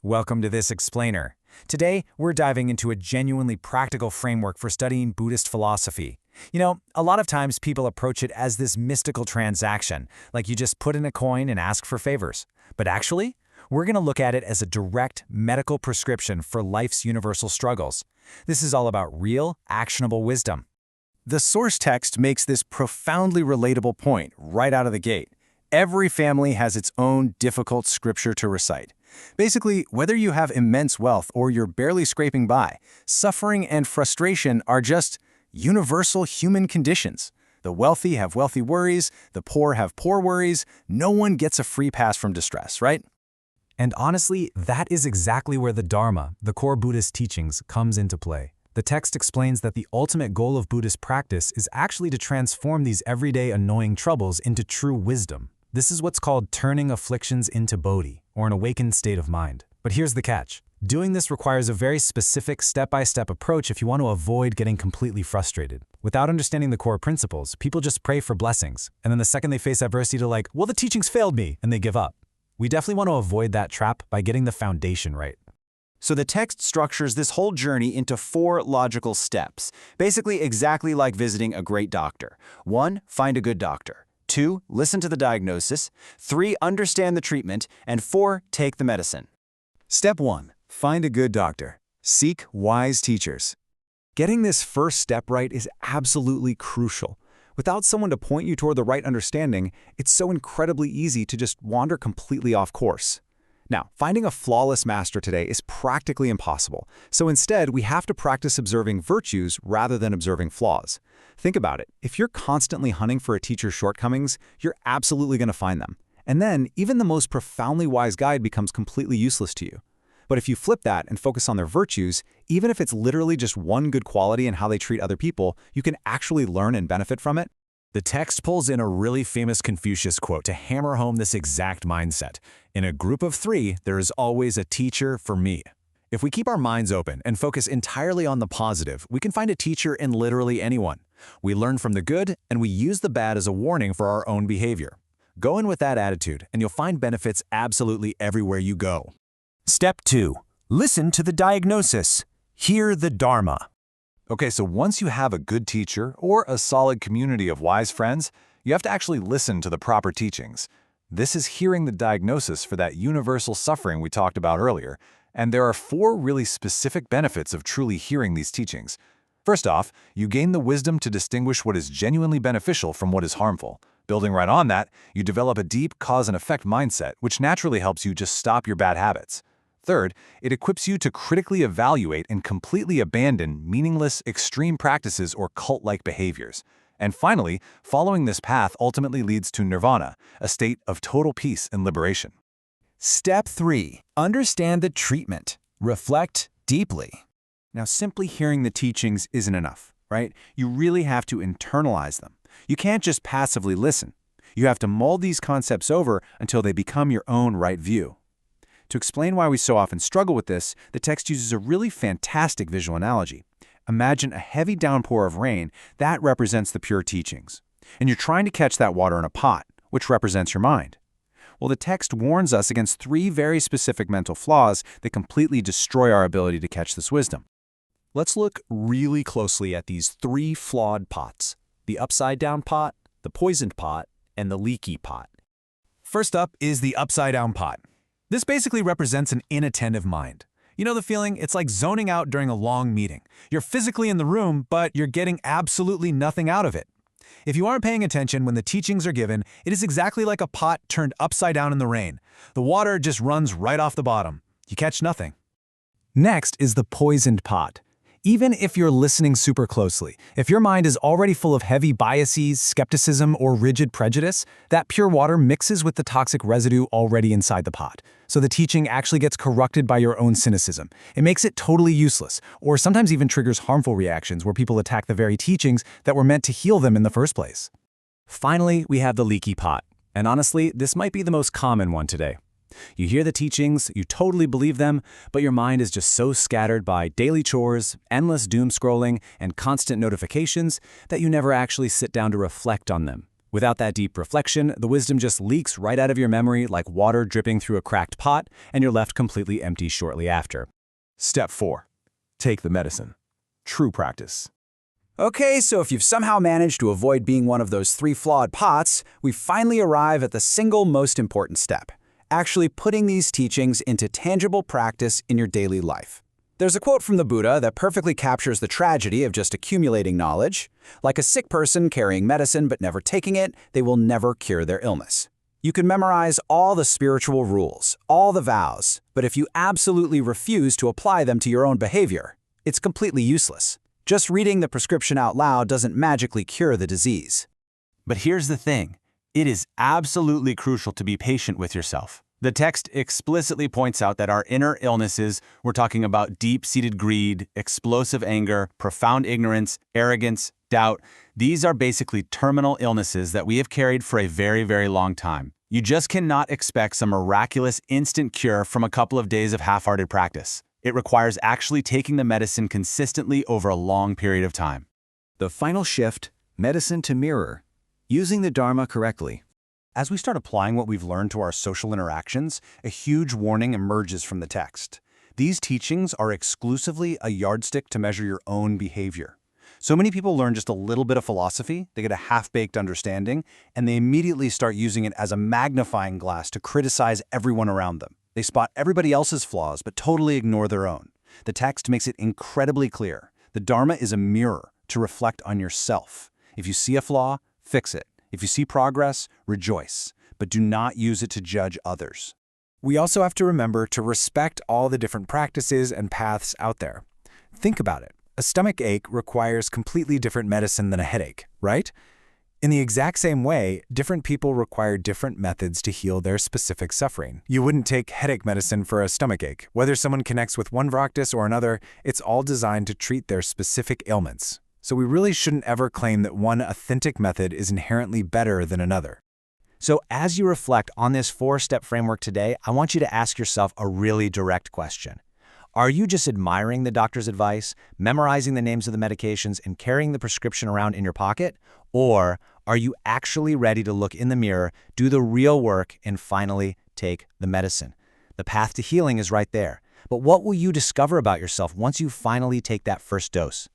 Welcome to this explainer. Today, we're diving into a genuinely practical framework for studying Buddhist philosophy. A lot of times people approach it as this mystical transaction, like you just put in a coin and ask for favors. But actually, we're going to look at it as a direct medical prescription for life's universal struggles. This is all about real, actionable wisdom. The source text makes this profoundly relatable point right out of the gate. Every family has its own difficult scripture to recite. Basically, whether you have immense wealth or you're barely scraping by, suffering and frustration are just universal human conditions. The wealthy have wealthy worries, the poor have poor worries. No one gets a free pass from distress, right? And honestly, that is exactly where the Dharma, the core Buddhist teachings, comes into play. The text explains that the ultimate goal of Buddhist practice is actually to transform these everyday annoying troubles into true wisdom. This is what's called turning afflictions into bodhi, or an awakened state of mind. But here's the catch. Doing this requires a very specific step-by-step approach if you want to avoid getting completely frustrated. Without understanding the core principles, people just pray for blessings, and then the second they face adversity, they're like, well, the teachings failed me, and they give up. We definitely want to avoid that trap by getting the foundation right. So the text structures this whole journey into 4 logical steps, basically exactly like visiting a great doctor. 1, find a good doctor. 2, listen to the diagnosis. 3, understand the treatment. And 4, take the medicine. Step 1. Find a good doctor. Seek wise teachers. Getting this first step right is absolutely crucial. Without someone to point you toward the right understanding, it's so incredibly easy to just wander completely off course. Now, finding a flawless master today is practically impossible, so instead we have to practice observing virtues rather than observing flaws. Think about it. If you're constantly hunting for a teacher's shortcomings, you're absolutely going to find them. And then, even the most profoundly wise guide becomes completely useless to you. But if you flip that and focus on their virtues, even if it's literally just one good quality in how they treat other people, you can actually learn and benefit from it. The text pulls in a really famous Confucius quote to hammer home this exact mindset. In a group of 3, there is always a teacher for me. If we keep our minds open and focus entirely on the positive, we can find a teacher in literally anyone. We learn from the good, and we use the bad as a warning for our own behavior. Go in with that attitude, and you'll find benefits absolutely everywhere you go. Step 2. Listen to the diagnosis. Hear the Dharma. Okay, so once you have a good teacher or a solid community of wise friends, you have to actually listen to the proper teachings. This is hearing the diagnosis for that universal suffering we talked about earlier, and there are 4 really specific benefits of truly hearing these teachings. First off, you gain the wisdom to distinguish what is genuinely beneficial from what is harmful. Building right on that, you develop a deep cause and effect mindset, which naturally helps you just stop your bad habits. Third, it equips you to critically evaluate and completely abandon meaningless, extreme practices or cult-like behaviors. And finally, following this path ultimately leads to nirvana, a state of total peace and liberation. Step 3. Understand the treatment. Reflect deeply. Now, simply hearing the teachings isn't enough, right? You really have to internalize them. You can't just passively listen. You have to mold these concepts over until they become your own right view. To explain why we so often struggle with this, the text uses a really fantastic visual analogy. Imagine a heavy downpour of rain. That represents the pure teachings. And you're trying to catch that water in a pot, which represents your mind. Well, the text warns us against 3 very specific mental flaws that completely destroy our ability to catch this wisdom. Let's look really closely at these 3 flawed pots: the upside-down pot, the poisoned pot, and the leaky pot. First up is the upside-down pot. This basically represents an inattentive mind. You know the feeling? It's like zoning out during a long meeting. You're physically in the room, but you're getting absolutely nothing out of it. If you aren't paying attention when the teachings are given, it is exactly like a pot turned upside down in the rain. The water just runs right off the bottom. You catch nothing. Next is the poisoned pot. Even if you're listening super closely, if your mind is already full of heavy biases, skepticism, or rigid prejudice, that pure water mixes with the toxic residue already inside the pot. So the teaching actually gets corrupted by your own cynicism. It makes it totally useless, or sometimes even triggers harmful reactions where people attack the very teachings that were meant to heal them in the first place. Finally, we have the leaky pot. And honestly, this might be the most common one today. You hear the teachings, you totally believe them, but your mind is just so scattered by daily chores, endless doom scrolling, and constant notifications that you never actually sit down to reflect on them, Without that deep reflection, the wisdom just leaks right out of your memory like water dripping through a cracked pot, and you're left completely empty shortly after. Step 4. Take the medicine. True practice. Okay, so if you've somehow managed to avoid being one of those 3 flawed pots, we finally arrive at the single most important step, actually putting these teachings into tangible practice in your daily life. There's a quote from the Buddha that perfectly captures the tragedy of just accumulating knowledge. Like a sick person carrying medicine but never taking it, they will never cure their illness. You can memorize all the spiritual rules, all the vows, but if you absolutely refuse to apply them to your own behavior, it's completely useless. Just reading the prescription out loud doesn't magically cure the disease. But here's the thing. It is absolutely crucial to be patient with yourself. The text explicitly points out that our inner illnesses, we're talking about deep-seated greed, explosive anger, profound ignorance, arrogance, doubt, these are basically terminal illnesses that we have carried for a very, very long time. You just cannot expect some miraculous instant cure from a couple of days of half-hearted practice. It requires actually taking the medicine consistently over a long period of time. The final shift, medicine to mirror, using the Dharma correctly. As we start applying what we've learned to our social interactions, a huge warning emerges from the text. These teachings are exclusively a yardstick to measure your own behavior. So many people learn just a little bit of philosophy, they get a half-baked understanding, and they immediately start using it as a magnifying glass to criticize everyone around them. They spot everybody else's flaws, but totally ignore their own. The text makes it incredibly clear. The Dharma is a mirror to reflect on yourself. If you see a flaw, fix it. If you see progress, rejoice, but do not use it to judge others. We also have to remember to respect all the different practices and paths out there. Think about it. A stomach ache requires completely different medicine than a headache, right? In the exact same way, different people require different methods to heal their specific suffering. You wouldn't take headache medicine for a stomach ache. Whether someone connects with one practice or another, it's all designed to treat their specific ailments. So we really shouldn't ever claim that one authentic method is inherently better than another. So as you reflect on this 4-step framework today, I want you to ask yourself a really direct question. Are you just admiring the doctor's advice, memorizing the names of the medications, and carrying the prescription around in your pocket? Or are you actually ready to look in the mirror, do the real work, and finally take the medicine? The path to healing is right there. But what will you discover about yourself once you finally take that first dose?